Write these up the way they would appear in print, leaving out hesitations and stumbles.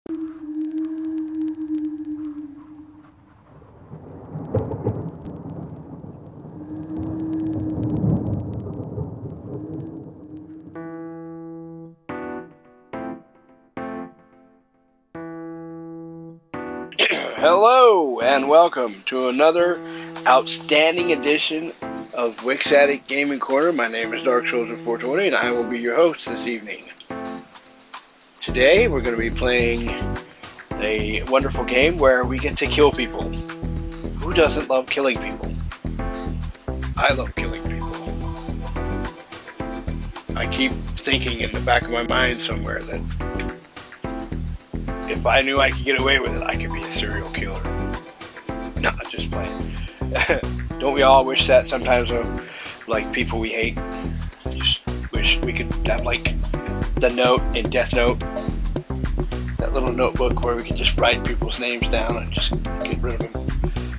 Hello and welcome to another outstanding edition of Wix Addict Gaming Corner. My name is Dark Soldier 420 and I will be your host this evening. Today we're going to be playing a wonderful game where we get to kill people. Who doesn't love killing people? I love killing people. I keep thinking in the back of my mind somewhere that if I knew I could get away with it, I could be a serial killer. No, just playing. Don't we all wish that sometimes of, like, people we hate? Just wish we could have, like, the note in Death Note. That little notebook where we could just write people's names down and just get rid of them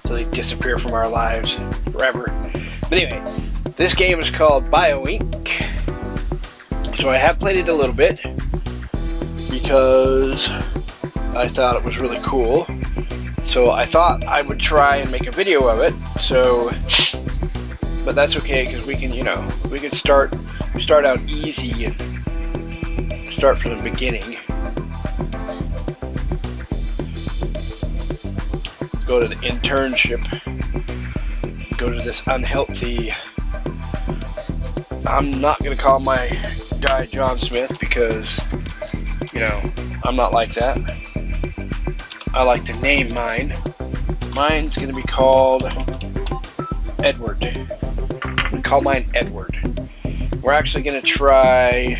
so they disappear from our lives forever. But anyway, this game is called BioInc. So I have played it a little bit because I thought it was really cool, so I thought I would try and make a video of it. So, but that's okay because we can, we can start out easy and start from the beginning. Go to the internship. Go to this unhealthy. I'm not gonna call my guy John Smith because, I'm not like that. I like to name mine. Mine's going to be called Edward. We call mine Edward. We're actually going to try...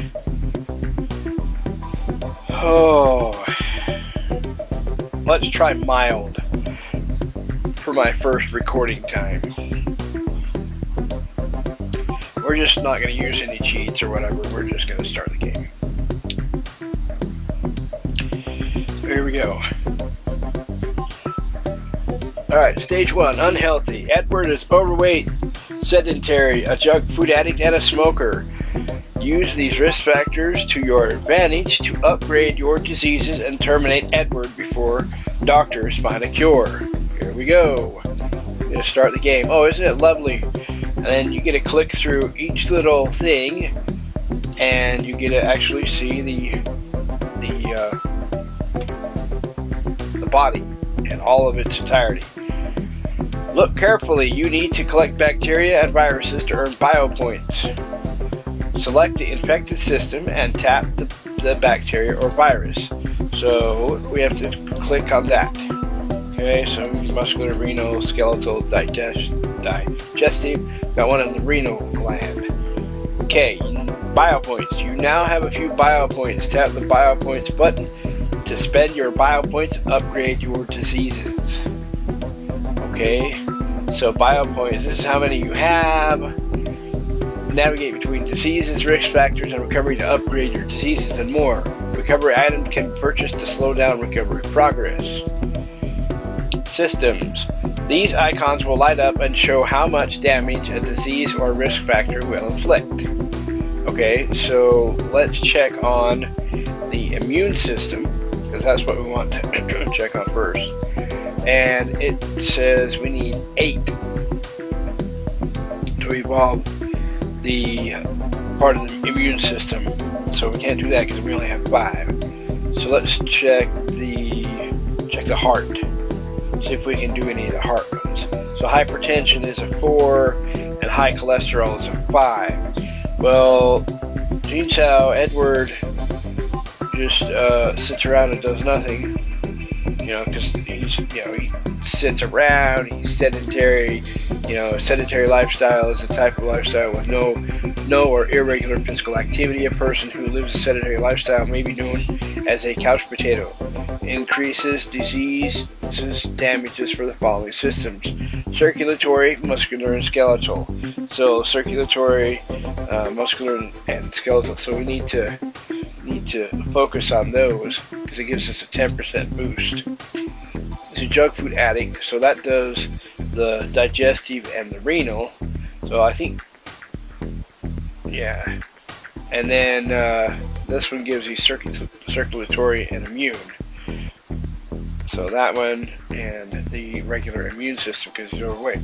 let's try mild for my first recording time. We're just not going to use any cheats or whatever. We're just going to start the game. So here we go. Alright, stage 1, unhealthy. Edward is overweight, sedentary, a junk food addict, and a smoker. Use these risk factors to your advantage to upgrade your diseases and terminate Edward before doctors find a cure. Here we go. I'm going to start the game. Oh, isn't it lovely? And then you get to click through each little thing, and you get to actually see the body in all of its entirety. Look carefully. You need to collect bacteria and viruses to earn biopoints. Select the infected system and tap the bacteria or virus. So we have to click on that. Okay, so muscular, renal, skeletal, digestive. Got one in the renal gland. Okay, biopoints. You now have a few biopoints. Tap the biopoints button to spend your biopoints and upgrade your diseases. Okay, so biopoints, this is how many you have. Navigate between diseases, risk factors, and recovery to upgrade your diseases and more. Recovery items can be purchased to slow down recovery progress. Systems. These icons will light up and show how much damage a disease or risk factor will inflict. Okay, so let's check on the immune system, because that's what we want to check on first. And it says we need 8 to evolve the part of the immune system. So we can't do that because we only have 5. So let's check the heart. See if we can do any of the heart ones. So hypertension is a 4 and high cholesterol is a 5. Well, geez, how Edward just sits around and does nothing. Because he sits around, he's sedentary. Sedentary lifestyle is a type of lifestyle with no or irregular physical activity. A person who lives a sedentary lifestyle may be known as a couch potato. Increases diseases, damages for the following systems: circulatory, muscular, and skeletal. So circulatory, muscular, and skeletal. So we need to focus on those because it gives us a 10% boost. It's a junk food addict, so that does the digestive and the renal. So I think, yeah. And then this one gives you circulatory and immune. So that one and the regular immune system because he's overweight.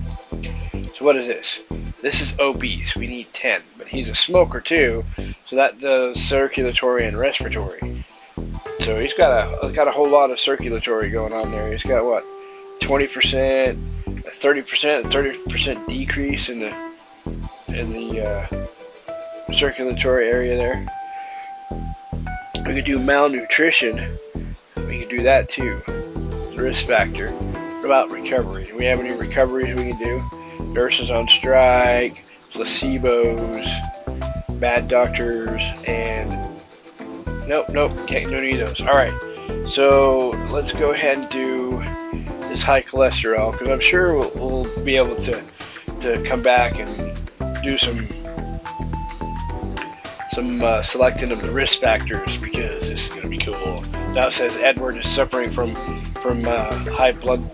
So what is this? This is obese. We need 10. But he's a smoker too, so that does circulatory and respiratory. So he's got a whole lot of circulatory going on there. He's got what? 20%, 30%, 30% decrease in the circulatory area there. We could do malnutrition. We could do that too. The risk factor. What about recovery? Do we have any recoveries we can do? Nurses on strike, placebos, bad doctors, and nope, can't do any of those. Alright, so let's go ahead and do this high cholesterol, because I'm sure we'll be able to come back and do some selecting of the risk factors, because this is going to be cool. Now it says Edward is suffering from high blood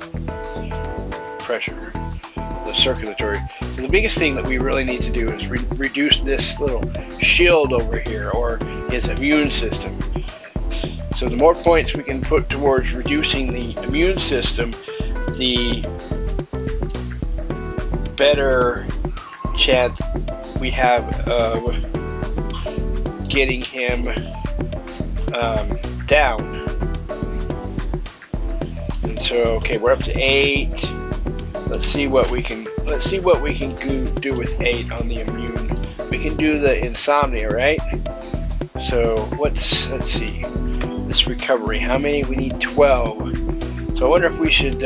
pressure, the circulatory. So the biggest thing that we really need to do is reduce this little shield over here, or his immune system. So the more points we can put towards reducing the immune system, the better chance we have of getting him down. And so, okay, we're up to 8. Let's see what we can do with 8 on the immune. We can do the insomnia, right? So let's see. This recovery, how many? We need 12. So I wonder if we should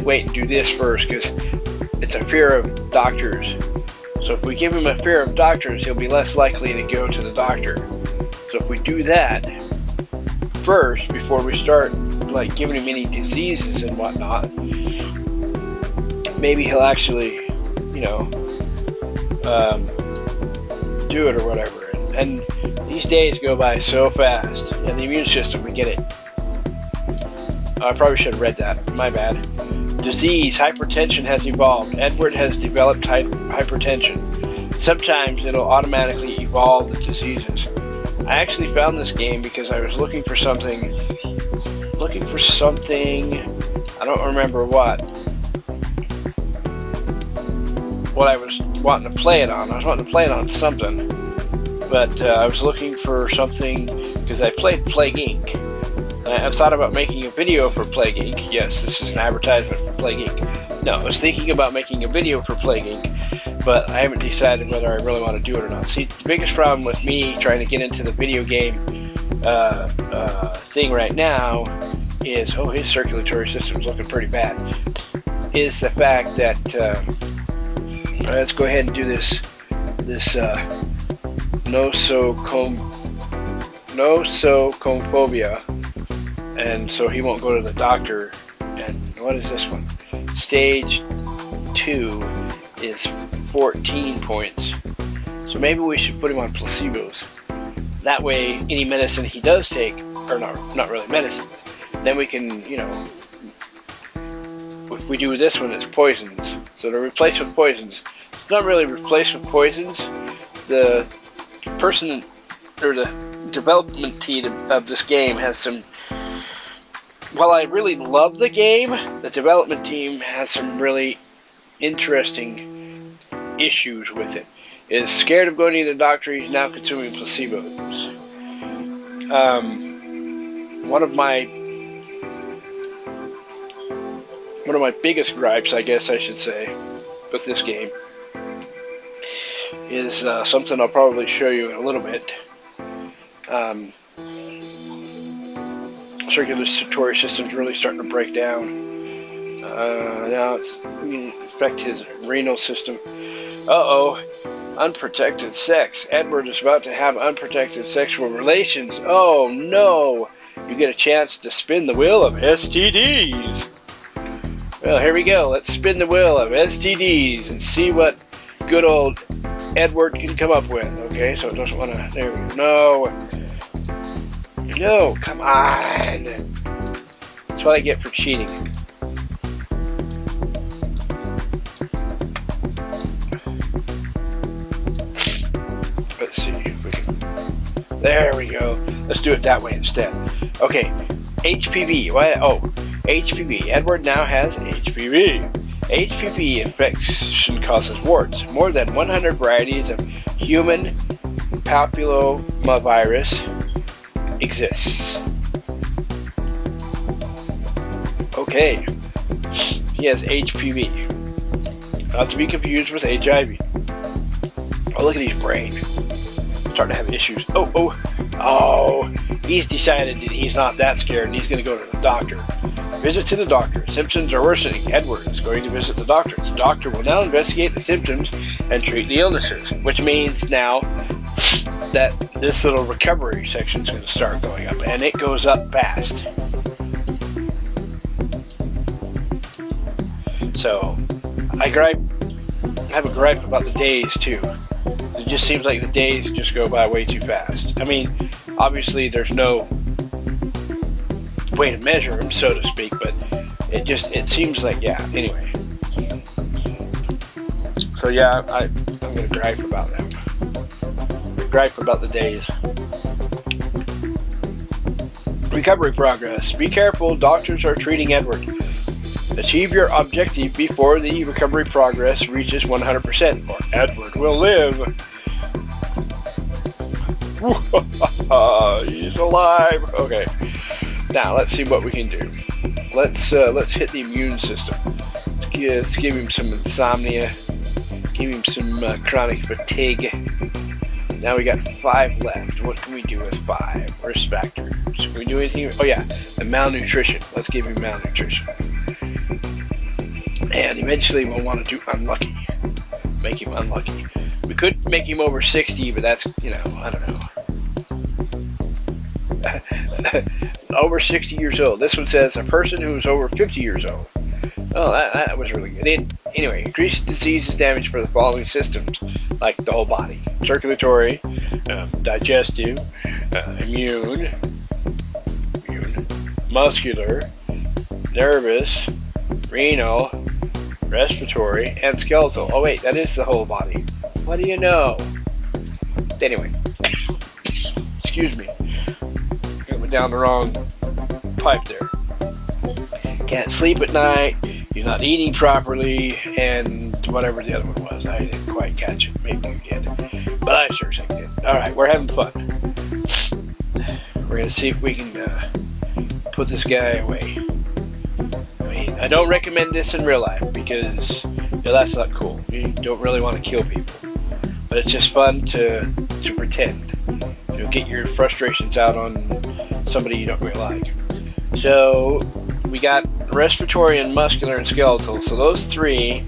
wait and do this first, because it's a fear of doctors. So if we give him a fear of doctors, he'll be less likely to go to the doctor. So if we do that first before we start like giving him any diseases and whatnot, maybe he'll actually, you know, do it or whatever. And these days go by so fast. And the immune system, we get it. I probably should have read that. My bad. Disease, hypertension has evolved. Edward has developed hypertension. Sometimes it'll automatically evolve the diseases. I actually found this game because I was looking for something, I don't remember what I was wanting to play it on. I was wanting to play it on something, but I was looking for something because I played Plague Inc. I thought about making a video for Plague Inc. Yes, this is an advertisement for Plague Inc. No, I was thinking about making a video for Plague Inc., but I haven't decided whether I really want to do it or not. See, the biggest problem with me trying to get into the video game thing right now is, oh, his circulatory system's looking pretty bad, is the fact that, let's go ahead and do this nosocophobia, and so he won't go to the doctor. And what is this one? Stage 2 is 14 points. So maybe we should put him on placebos. That way, any medicine he does take, or not really medicine, then we can, you know, if we do this one, it's poisons. So to replace with poisons, it's not really replace with poisons. The person, or the development team of this game has some, while I really love the game, the development team has some really interesting issues with it. Is scared of going to the doctor, he's now consuming placebos. One of my biggest gripes, I guess I should say, with this game is something I'll probably show you in a little bit. Circulatory system's really starting to break down. Now it's going to affect his renal system. Uh-oh. Unprotected sex. Edward is about to have unprotected sexual relations. Oh no! You get a chance to spin the wheel of STDs. Well, here we go. Let's spin the wheel of STDs and see what good old Edward can come up with. Okay, so it doesn't want to. There we go. No, come on. That's what I get for cheating. Let's see if we can. There we go. Let's do it that way instead. Okay, HPV. What? Oh, HPV. Edward now has HPV. HPV infection causes warts. More than 100 varieties of human papillomavirus exists. Okay. He has HPV. Not to be confused with HIV. Oh, look at his brain. Starting to have issues. Oh, he's decided that he's not that scared and he's going to go to the doctor. Visit to the doctor. Symptoms are worsening. Edward is going to visit the doctor. The doctor will now investigate the symptoms and treat the illnesses, which means now that this little recovery section is going to start going up, and it goes up fast. So, I have a gripe about the days too. It just seems like the days just go by way too fast. I mean, obviously there's no way to measure them, so to speak, but it seems like, yeah, anyway. So yeah, I'm gonna gripe about them. Gripe about the days. Recovery progress. Be careful, doctors are treating Edward. Achieve your objective before the recovery progress reaches 100%, or Edward will live. He's alive. Okay. Now let's see what we can do. Let's hit the immune system. Let's give him some insomnia. Give him some chronic fatigue. Now we got 5 left. What can we do with 5? Risk factor. So can we do anything? Oh yeah, the malnutrition. Let's give him malnutrition. And eventually we'll want to do unlucky. Make him unlucky. We could make him over 60, but that's, you know, I don't know. Over 60 years old. This one says a person who is over 50 years old. Oh, that was really good. Anyway, increased disease is damage for the following systems, like the whole body: circulatory, digestive, immune, muscular, nervous, renal, respiratory, and skeletal. Oh wait, that is the whole body. What do you know? Anyway, excuse me. I went down the wrong pipe there. Can't sleep at night. You're not eating properly, and whatever the other one was. I didn't quite catch it. Maybe you did, but I sure think did. All right, we're having fun. We're gonna see if we can put this guy away. I don't recommend this in real life because that's not cool. You don't really want to kill people, but it's just fun to pretend. Get your frustrations out on somebody you don't really like. So we got respiratory and muscular and skeletal. So those 3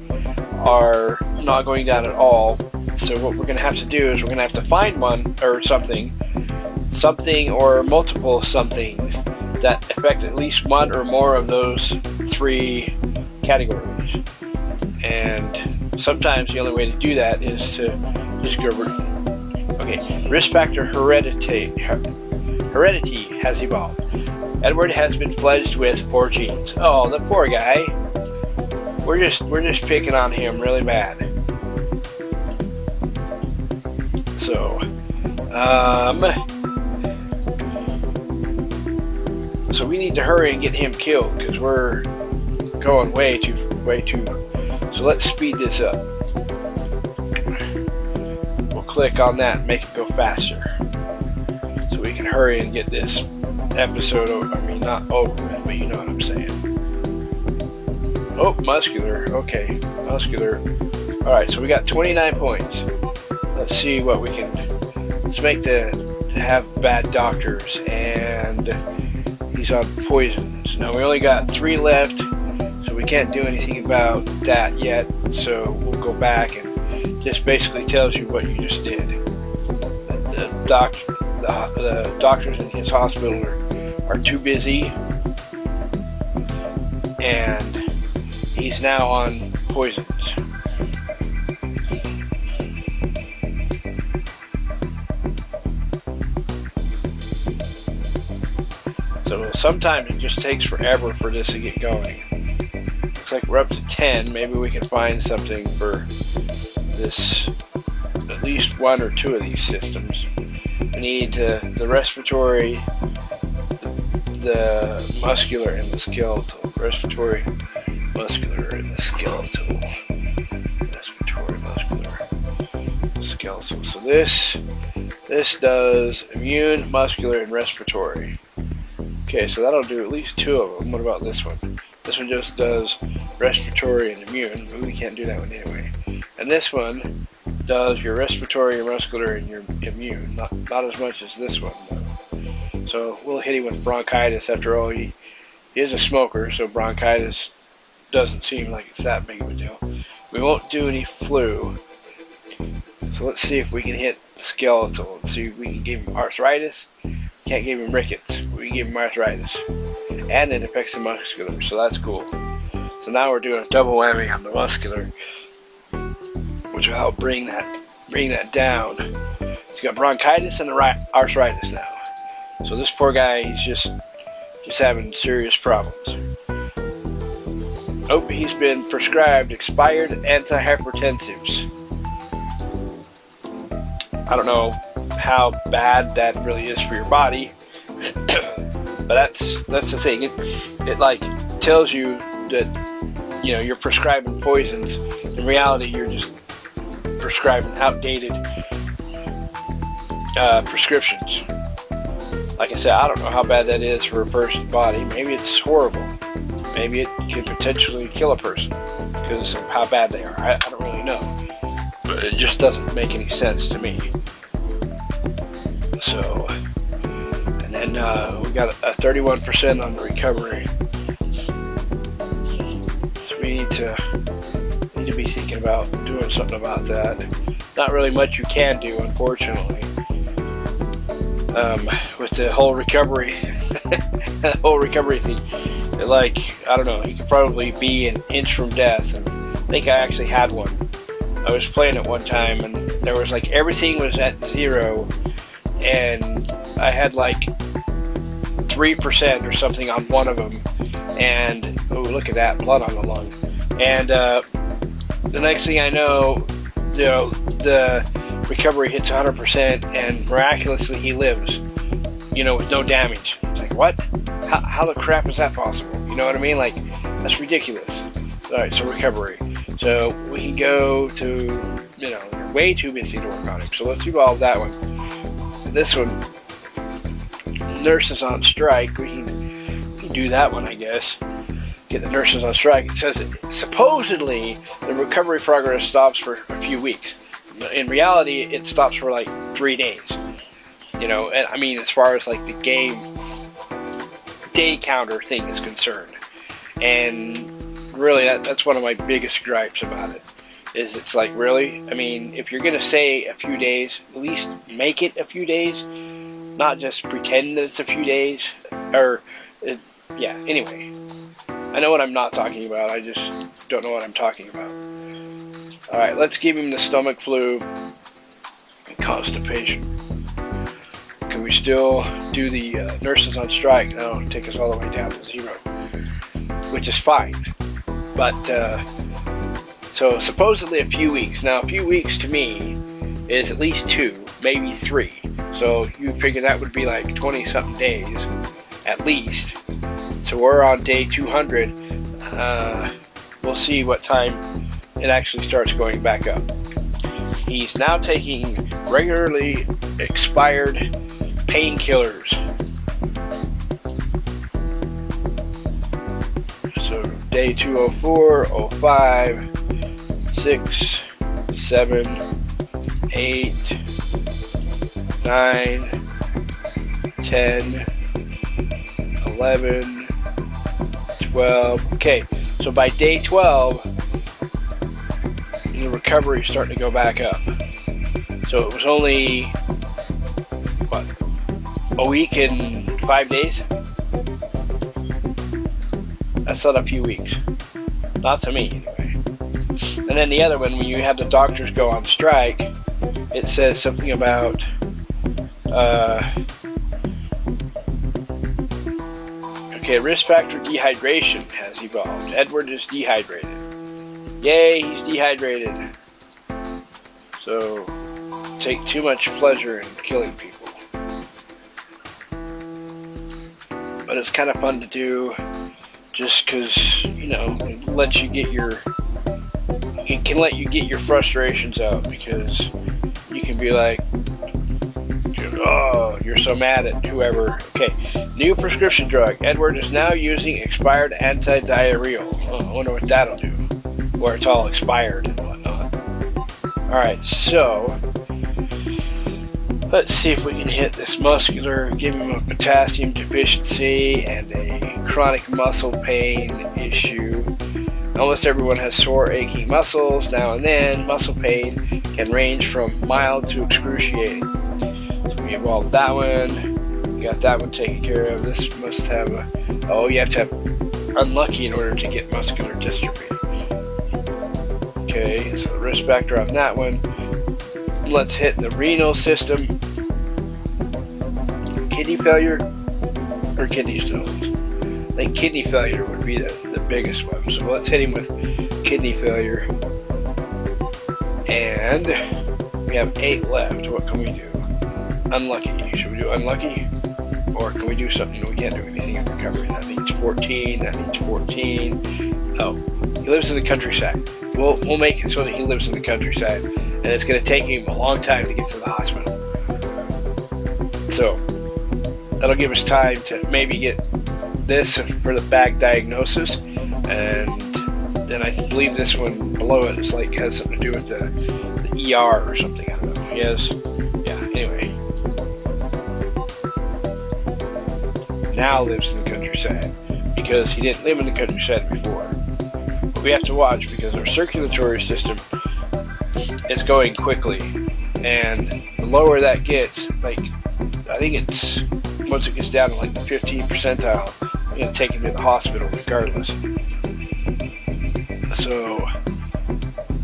are not going down at all. So what we're going to have to do is we're going to have to find one or something or multiple somethings that affect at least one or more of those 3 categories. And sometimes the only way to do that is to just go. Okay, risk factor heredity has evolved. Edward has been fledged with 4 genes. Oh, the poor guy. We're just picking on him really bad. So, so we need to hurry and get him killed because we're going way too. So let's speed this up. We'll click on that and make it go faster, so we can hurry and get this episode over. I mean, not over with, but you know what I'm saying. Oh, muscular. Okay, muscular. All right, so we got 29 points. Let's see what we can. Let's make to have bad doctors, and he's on poisons. Now we only got 3 left, so we can't do anything about that yet. So we'll go back and just basically tells you what you just did. The doctors in his hospital are too busy, and he's now on poisons. So sometimes it just takes forever for this to get going. Looks like we're up to 10. Maybe we can find something for this, at least 1 or 2 of these systems. We need the respiratory, the muscular and the skeletal. Respiratory, muscular, and the skeletal. Respiratory, muscular, skeletal. So this does immune, muscular, and respiratory. Okay, so that'll do at least 2 of them. What about this one? This one just does respiratory and immune. We can't do that one anyway. And this one does your respiratory, your muscular, and your immune. Not as much as this one, though. So we'll hit him with bronchitis. After all, he is a smoker, so bronchitis doesn't seem like it's that big of a deal. We won't do any flu. So let's see if we can hit skeletal. Let's see if we can give him arthritis. Can't give him rickets. We can give him arthritis. And it affects the muscular, so that's cool. So now we're doing a double whammy on the muscular, which will help bring that down. He's got bronchitis and arthritis now. So this poor guy, he's just having serious problems. Oh, he's been prescribed expired antihypertensives. I don't know how bad that really is for your body, but that's the thing. It like tells you that, you know, you're prescribing poisons. In reality, you're just prescribing outdated prescriptions. Like I said, I don't know how bad that is for a person's body. Maybe it's horrible. Maybe it could potentially kill a person because of how bad they are. I don't really know. But it just doesn't make any sense to me. So, and then we got a 31% on the recovery. So we need to be thinking about doing something about that. Not really much you can do, unfortunately. With the whole recovery, that whole recovery thing. Like, I don't know, you could probably be an inch from death, and I think I actually had one. I was playing it one time, and there was like, everything was at 0, and I had like 3% or something on one of them, and, oh, look at that, blood on the lung. And the next thing I know, the recovery hits 100%, and miraculously he lives, you know, with no damage. It's like, what? How the crap is that possible? You know what I mean? Like, that's ridiculous. Alright, so recovery. So we can go to, you know, you're way too busy to work on it. So let's evolve that one. This one, nurses on strike. We can do that one, I guess. Get the nurses on strike. It says supposedly the recovery progress stops for a few weeks. In reality, it stops for like 3 days. You know, and I mean, as far as like the game day counter thing is concerned. And really, that's one of my biggest gripes about it. Is it's like, really? I mean, if you're gonna say a few days, at least make it a few days, not just pretend that it's a few days. Or, yeah. Anyway, I know what I'm not talking about. I just don't know what I'm talking about. All right, let's give him the stomach flu and constipation. Can we still do the nurses on strike? No, take us all the way down to 0, which is fine. But so supposedly a few weeks. Now, a few weeks to me is at least 2, maybe 3. So you figure that would be like 20-something days at least. So we're on day 200. We'll see what time it actually starts going back up. He's now taking regularly expired painkillers. So day 204, 05, 6, 7, 8, 9, 10, 11, 12. Okay, so by day 12, the recovery is starting to go back up. So it was only, what, a week and 5 days? That's not a few weeks. Not to me, anyway. And then the other one, when you have the doctors go on strike, it says something about okay, risk factor dehydration has evolved. Edward is dehydrated. Yay, he's dehydrated. So, take too much pleasure in killing people. but it's kind of fun to do just because, you know, it lets you get your, it can let you get your frustrations out, because you can be like, oh, you're so mad at whoever. Okay, new prescription drug. Edward is now using expired anti-diarrheal. Oh, I wonder what that'll do, where it's all expired and whatnot. Alright, so let's see if we can hit this muscular, give him a potassium deficiency and a chronic muscle pain issue. Almost everyone has sore, aching muscles now and then. Muscle pain can range from mild to excruciating. So we evolved that one. We got that one taken care of. This must have a... Oh, you have to have unlucky in order to get muscular dystrophy. Okay, so the risk factor on that one. Let's hit the renal system. Kidney failure or kidney stones? I think kidney failure would be the biggest one. So let's hit him with kidney failure. And we have 8 left. What can we do? Unlucky. Should we do unlucky? Or can we do something? We can't do anything in recovery. That needs 14. That needs 14. Oh, he lives in the countryside. We'll make it so that he lives in the countryside. And it's going to take him a long time to get to the hospital. So that'll give us time to maybe get this for the back diagnosis, and then I believe this one below it is like has something to do with the ER or something. I don't know. He has, yeah. Anyway, now lives in the countryside because he didn't live in the countryside before. But we have to watch because our circulatory system is going quickly, and the lower that gets, like I think it's once it gets down to like the 15th percentile, we're going to take him to the hospital regardless. So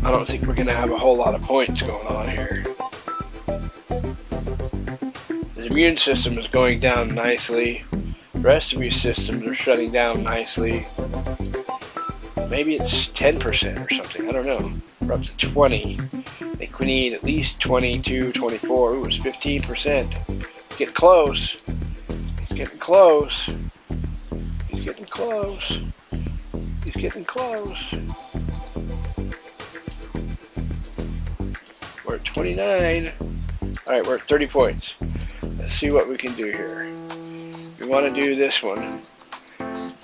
I don't think we're going to have a whole lot of points going on here. The immune system is going down nicely. The rest of these systems are shutting down nicely. Maybe it's 10% or something, I don't know. We're up to 20. I think we need at least 22, 24. Ooh, it's 15%. Get close. He's getting close. He's getting close. He's getting close. We're at 29. Alright, we're at 30 points. Let's see what we can do here. We want to do this one.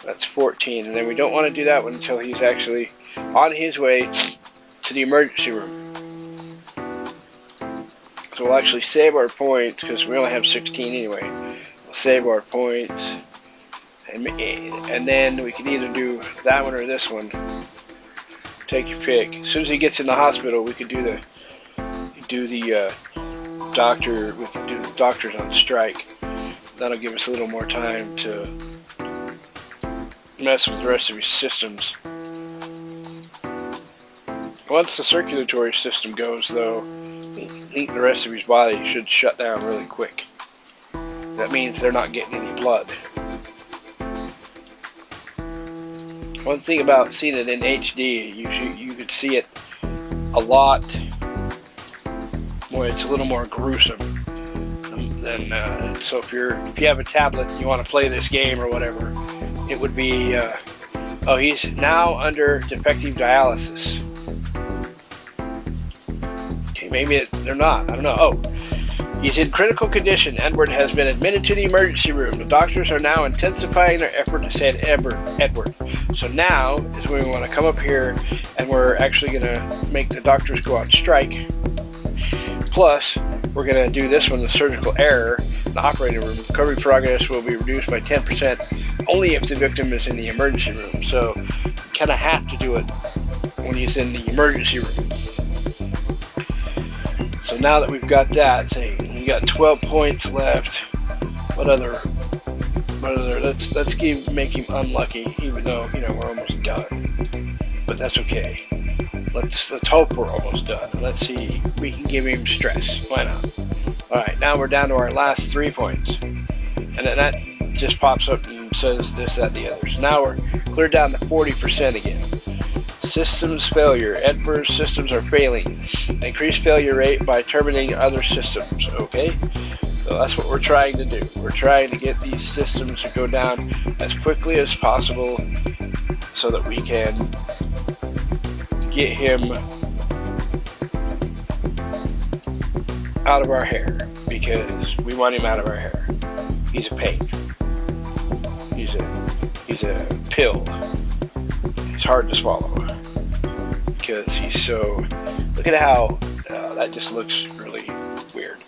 That's 14. And then we don't want to do that one until he's actually on his way to the emergency room. So we'll actually save our points because we only have 16 anyway. We'll save our points, and then we can either do that one or this one. Take your pick. As soon as he gets in the hospital, we could do the doctor. We can do the doctors on strike. That'll give us a little more time to mess with the rest of his systems. Once the circulatory system goes, though, I think the rest of his body should shut down really quick. That means they're not getting any blood. One thing about seeing it in HD, you could see it a lot. Well, it's a little more gruesome than so if you have a tablet and you want to play this game or whatever, it would be oh, he's now under defective dialysis. Okay, maybe they're not. I don't know. Oh, he's in critical condition. Edward has been admitted to the emergency room. The doctors are now intensifying their effort to save Edward. So now is when we want to come up here, and we're actually going to make the doctors go on strike. Plus, we're going to do this one, the surgical error. The operating room recovery progress will be reduced by 10% only if the victim is in the emergency room. So you kind of have to do it when he's in the emergency room. So now that we've got that, say we got 12 points left. What other? Let's make him unlucky, even though we're almost done. But that's okay. Let's hope we're almost done. Let's see if we can give him stress. Why not? Alright, now we're down to our last 3 points. And then that just pops up and says this, that, the others. Now we're clear down to 40% again. Systems failure. Edward's systems are failing. Increase failure rate by terminating other systems. Okay. So So that's what we're trying to do. We're trying to get these systems to go down as quickly as possible so that we can get him out of our hair, because we want him out of our hair. He's a pain. He's a pill. He's hard to swallow because he's so. Look at how that just looks really weird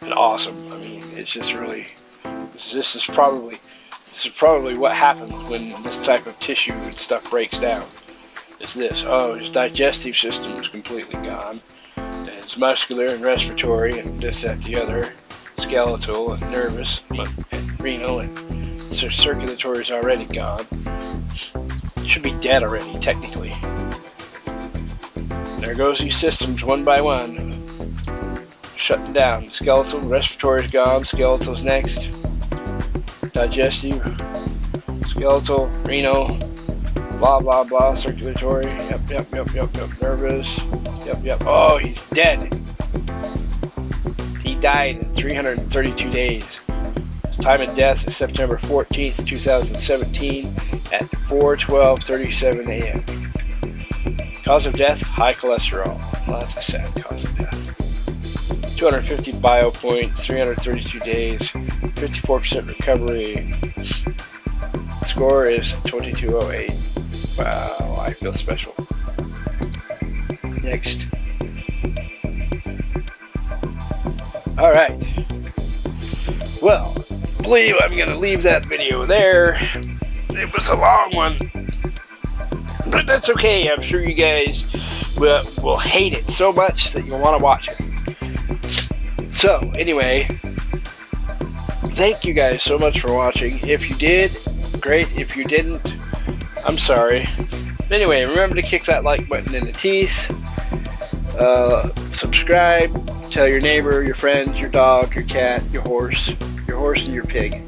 and awesome. I mean, it's just really. This is probably what happens when this type of tissue and stuff breaks down. Is this? Oh, his digestive system is completely gone. And his muscular and respiratory and this, that, the other, skeletal and nervous and renal and circulatory is already gone. Should be dead already, technically. There goes these systems one by one, shutting down. Skeletal, respiratory is gone. Skeletal's next. Digestive, skeletal, renal, blah blah blah, circulatory. Yep. Nervous. Yep. Oh, he's dead. He died in 332 days. His time of death is September 14th, 2017 at 4:12:37 a.m. Cause of death, high cholesterol. Well, that's a sad cause of death. 250 bio points, 332 days, 54% recovery. Score is 2208. Wow, I feel special. Next. Alright. Well, I believe I'm going to leave that video there. It was a long one. But that's okay. I'm sure you guys will hate it so much that you'll want to watch it. So, anyway, thank you guys so much for watching. If you did, great. If you didn't, I'm sorry. But anyway, remember to kick that like button in the teeth. Subscribe. Tell your neighbor, your friends, your dog, your cat, your horse and your pig.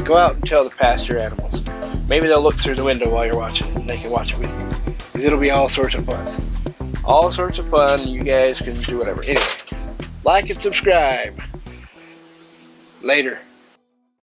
Go out and tell the pasture animals. Maybe they'll look through the window while you're watching it and they can watch it with you. Because it'll be all sorts of fun. All sorts of fun. You guys can do whatever. Anyway, like and subscribe. Later.